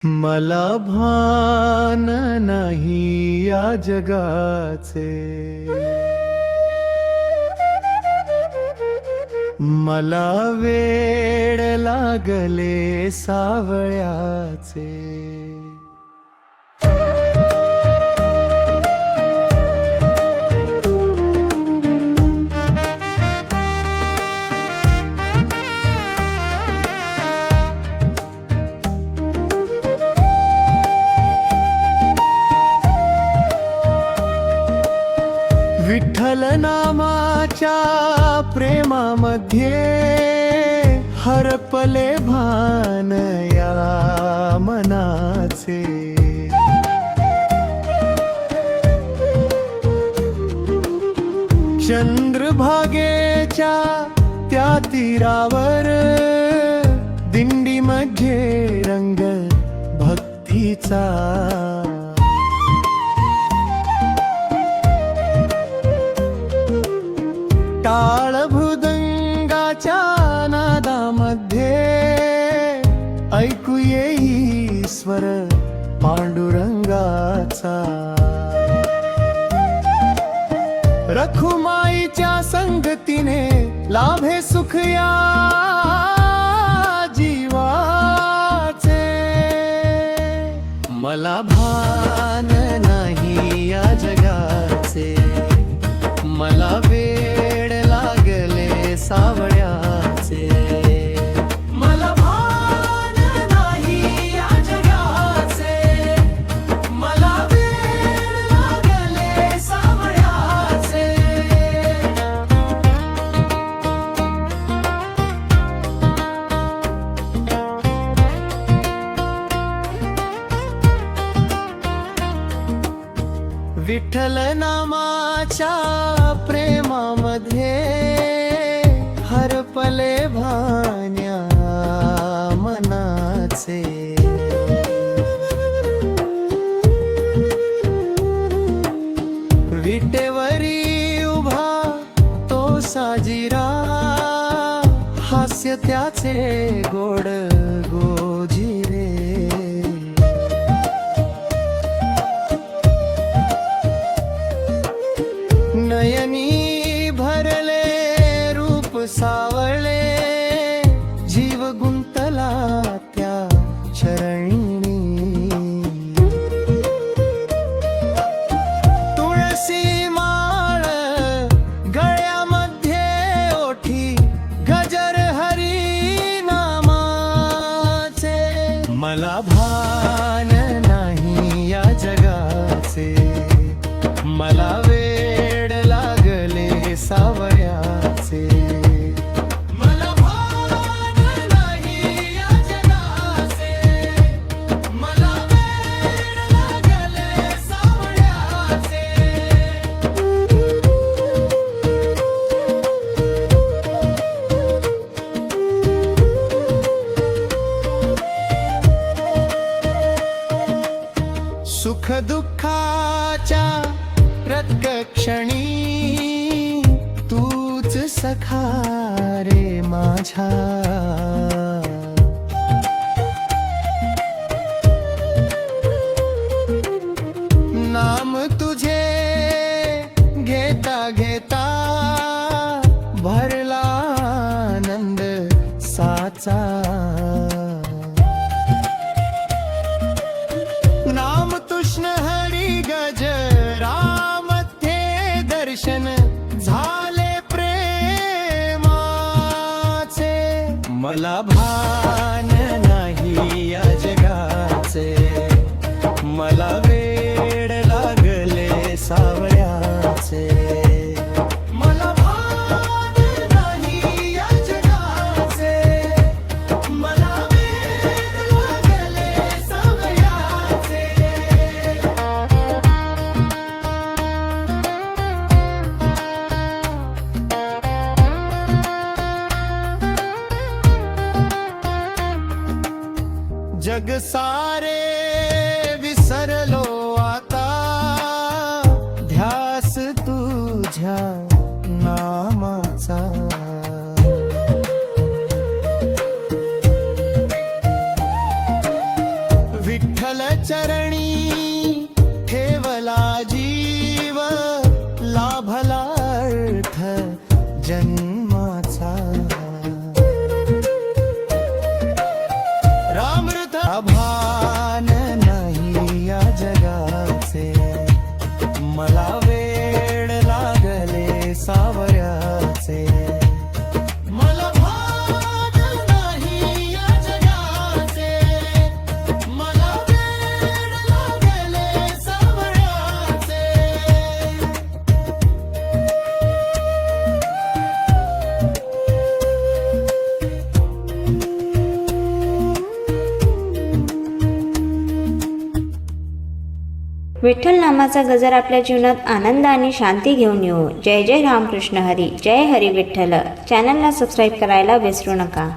मला भान नाही या जगाचे, मला वेड लागले सावळ्याचे. विठ्ठल नामाच्या प्रेमामध्ये हरपले भान या मनाचे. चंद्रभागेच्या त्या तीरावर दिंडीमध्ये रंग भक्तीचा. टाळ मृदंगाच्या नादामध्ये ऐकू येई स्वर पांडुरंगाचा. रखुमाईच्या संगतीने लाभे सुख या जीवाचे. मला भान नाही या जगाचे, मला वेड लागले सावळ्याचे. मला भान नाही या जगाचे, मला वेड लागले सावळ्याचे. विठ्ठल नामाच्या प्रेमामध्ये हरपले भान्या मनाचे. विटेवरी उभा तो साजिरा, हास्य त्याचे गोड गोजिरे. नयनी भरले रूप सावळे, जीव गुंतला त्या चरणी. तुळसी माळ गळ्यामध्ये ओठी, गजर हरी नामाचे. मला भान नाही या जगाचे, मला वेड लागले सावळ्याचे. मला भान नाही या जगाचे, मला वेड लागले सावळ्याचे. सुख दुःखाच्या प्रत्यक्षणी तूच सखा रे माझ्या. नाम तुझे घेता घेता भरला आनंद साचा. नाम तुष्ण हरी गजरामध्ये दर्शन झाले प्रेमाचे. मला भान नाही या जगाचे, मला वेड लागले सावळ्याचे. मला भान नाही या जगाचे, मला वेड लागले सावळ्याचे. जग सारे विसरलो आता, ध्यास तुझ्या नामाचा. विठ्ठल चरणी ठेवला जीव, लाभला अर्थ जन्माचा. रामृत भान नाही या जगाचे, मला वेड लागले सावऱ्याचे. मला भान नाही या जगाचे, मला वेड लागले सावऱ्याचे. विठ्ठल नामाचा गजर आपल्या जीवनात आनंद आणि शांती घेऊन येऊ. जय जय रामकृष्ण हरी. जय हरी विठ्ठल. चॅनलला सबस्क्राईब करायला विसरू नका.